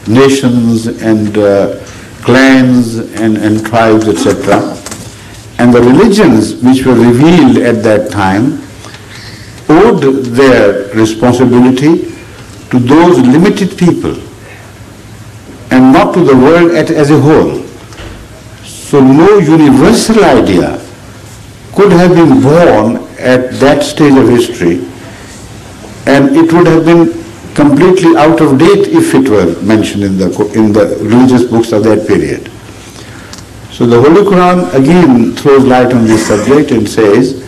nations and clans and tribes, etc. And the religions which were revealed at that time owed their responsibility to those limited people and not to the world as a whole. So no universal idea could have been born at that stage of history, and it would have been completely out of date if it were mentioned in the religious books of that period. So the Holy Quran again throws light on this subject and says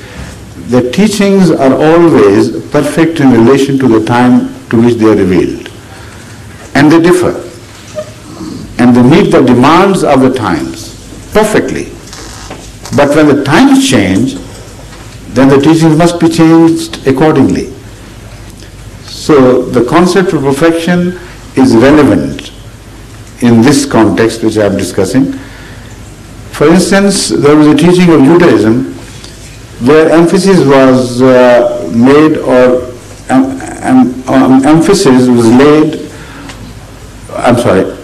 that teachings are always perfect in relation to the time to which they are revealed. And they differ. And they meet the demands of the times perfectly. But when the times change, then the teachings must be changed accordingly. So the concept of perfection is relevant in this context which I am discussing. For instance, there was a teaching of Judaism where emphasis was made, or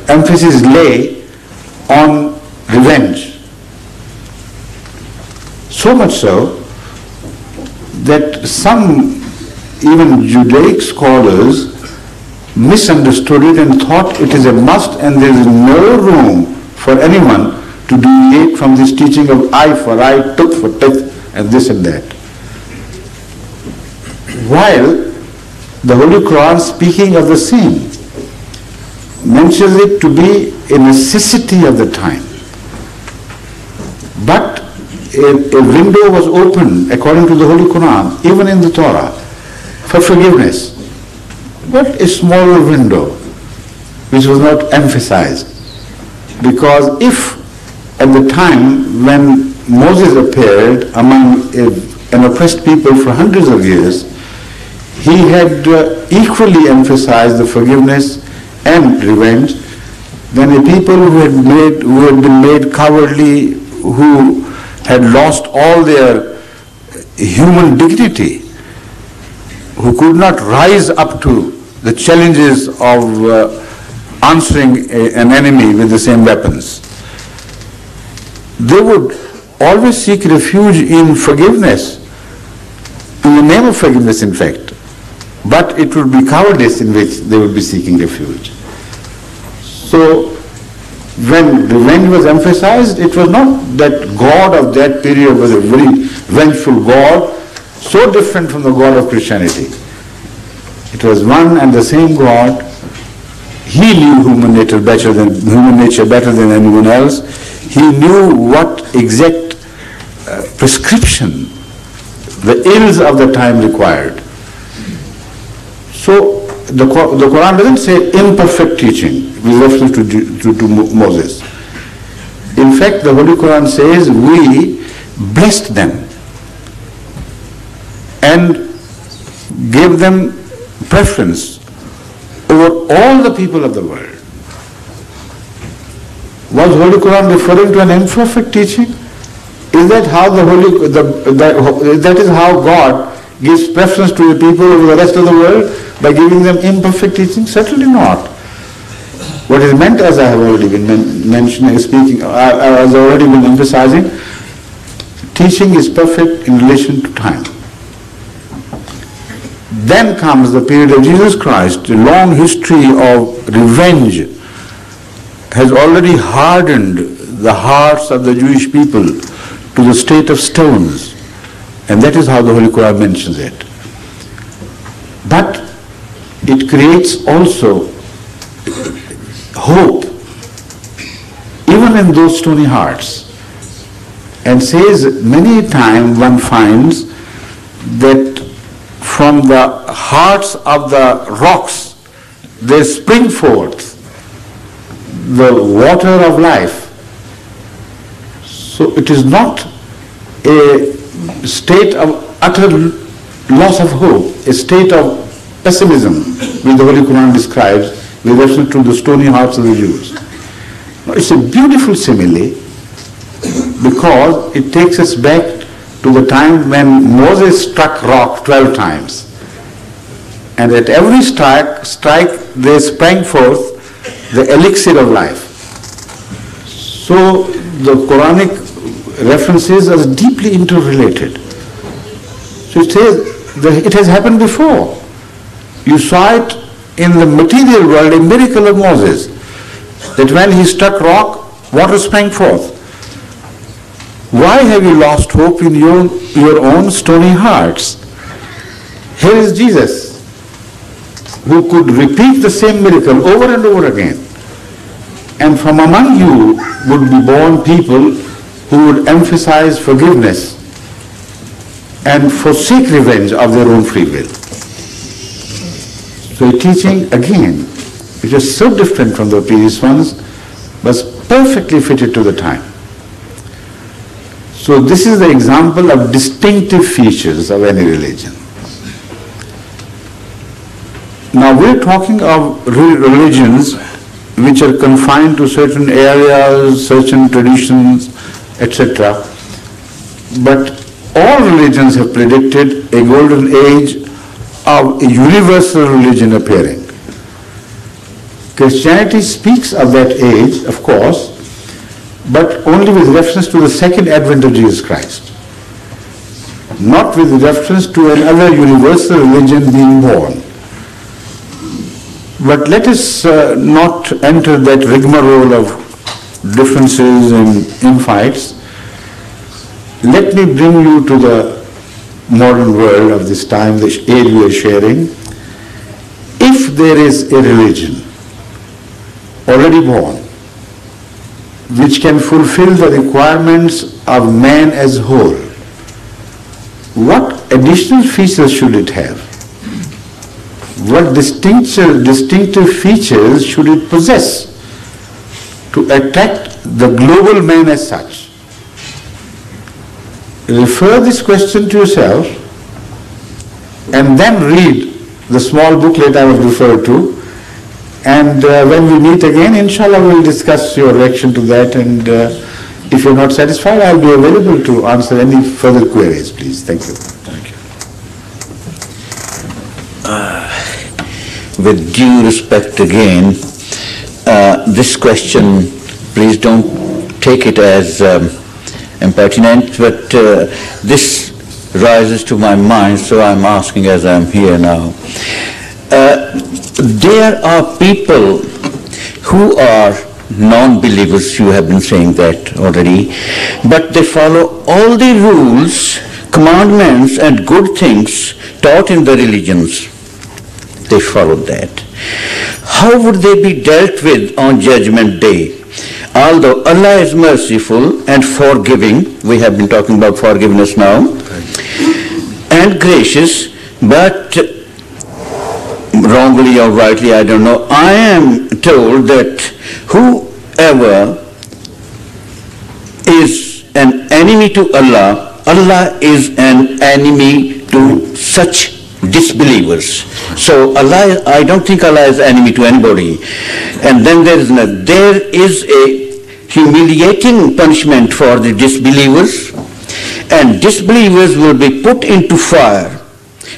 emphasis lay on revenge. So much so that some even Judaic scholars misunderstood it and thought it is a must and there is no room for anyone to deviate from this teaching of eye for eye, tooth for tooth, and this and that. While the Holy Quran, speaking of the same, mentions it to be a necessity of the time. But a window was opened, according to the Holy Quran, even in the Torah, for forgiveness. But a small window, which was not emphasized. Because if at the time when Moses appeared among an oppressed people for hundreds of years, he had equally emphasized the forgiveness and revenge, then a people who had been made cowardly, who had lost all their human dignity, who could not rise up to the challenges of answering an enemy with the same weapons. They would always seek refuge in forgiveness, in the name of forgiveness in fact, but it would be cowardice in which they would be seeking refuge. So when revenge was emphasized, it was not that God of that period was a very vengeful God, so different from the God of Christianity. It was one and the same God. He knew human nature better than anyone else. He knew what exact prescription the ills of the time required. So the Quran doesn't say imperfect teaching with reference to Moses. In fact, the Holy Quran says we blessed them and gave them preference over all the people of the world. Was the Holy Quran referring to an imperfect teaching? Is that how that is how God gives preference to the people over the rest of the world, by giving them imperfect teaching? Certainly not. What is meant, as I have already been mentioning, as already been emphasizing, teaching is perfect in relation to time. Then comes the period of Jesus Christ. A long history of revenge has already hardened the hearts of the Jewish people to the state of stones. And that is how the Holy Quran mentions it. But it creates also hope, even in those stony hearts, and says many a time one finds that from the hearts of the rocks there spring forth the water of life. So it is not a state of utter loss of hope, a state of pessimism which the Holy Quran describes with reference to the stony hearts of the Jews. No, it's a beautiful simile because it takes us back to the time when Moses struck rock 12 times. And at every strike there sprang forth the elixir of life. So the Quranic references are deeply interrelated. So it says that it has happened before. You saw it in the material world, a miracle of Moses, that when he struck rock, water sprang forth. Why have you lost hope in your own stony hearts? Here is Jesus, who could repeat the same miracle over and over again. And from among you would be born people who would emphasize forgiveness and forsake revenge of their own free will. So a teaching, again, which was so different from the previous ones, was perfectly fitted to the time. So this is the example of distinctive features of any religion. Now we're talking of religions which are confined to certain areas, certain traditions, etc. But all religions have predicted a golden age of a universal religion appearing. Christianity speaks of that age, of course, but only with reference to the second advent of Jesus Christ, not with reference to another universal religion being born. But let us not enter that rigmarole of differences and infights. Let me bring you to the modern world of this time, the age we are sharing. If there is a religion already born, which can fulfill the requirements of man as whole, what additional features should it have? What distinctive features should it possess to attract the global man as such? Refer this question to yourself and then read the small booklet I was referred to, and when we meet again, inshallah, we'll discuss your reaction to that, and if you're not satisfied, I'll be available to answer any further queries, please. Thank you. Thank you. With due respect again, this question, please don't take it as impertinent, but this rises to my mind, so I'm asking as I'm here now. There are people who are non-believers, you have been saying that already, but they follow all the rules, commandments and good things taught in the religions. They follow that. How would they be dealt with on Judgment Day? Although Allah is merciful and forgiving, we have been talking about forgiveness now, and gracious, but wrongly or rightly, I don't know, I am told that whoever is an enemy to Allah, Allah is an enemy to such disbelievers. So Allah, I don't think Allah is enemy to anybody. And then there is a humiliating punishment for the disbelievers, and disbelievers will be put into fire.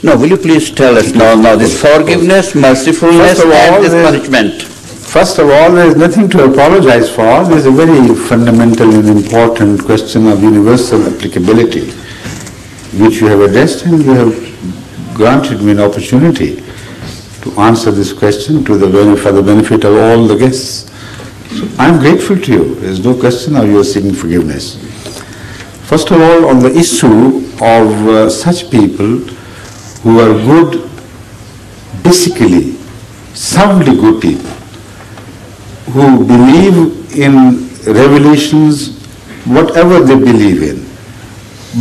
Now, will you please tell us now this forgiveness, mercifulness, and this punishment? First of all, there is nothing to apologize for. There is a very fundamental and important question of universal applicability, which you have addressed, and you have granted me an opportunity to answer this question for the benefit of all the guests. So I am grateful to you. There is no question of your seeking forgiveness. First of all, on the issue of such people who are good, basically, soundly good people, who believe in revelations, whatever they believe in,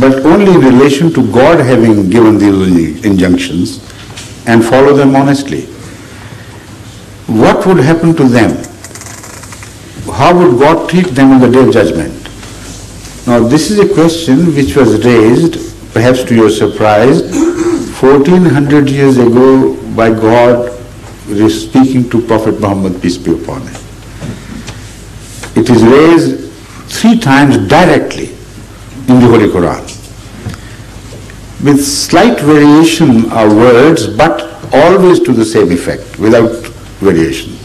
but only in relation to God having given these injunctions, and follow them honestly. What would happen to them? How would God treat them on the Day of Judgment? Now, this is a question which was raised, perhaps to your surprise, 1400 years ago by God speaking to Prophet Muhammad, peace be upon him. It is raised 3 times directly in the Holy Quran, with slight variation of words, but always to the same effect, without variation.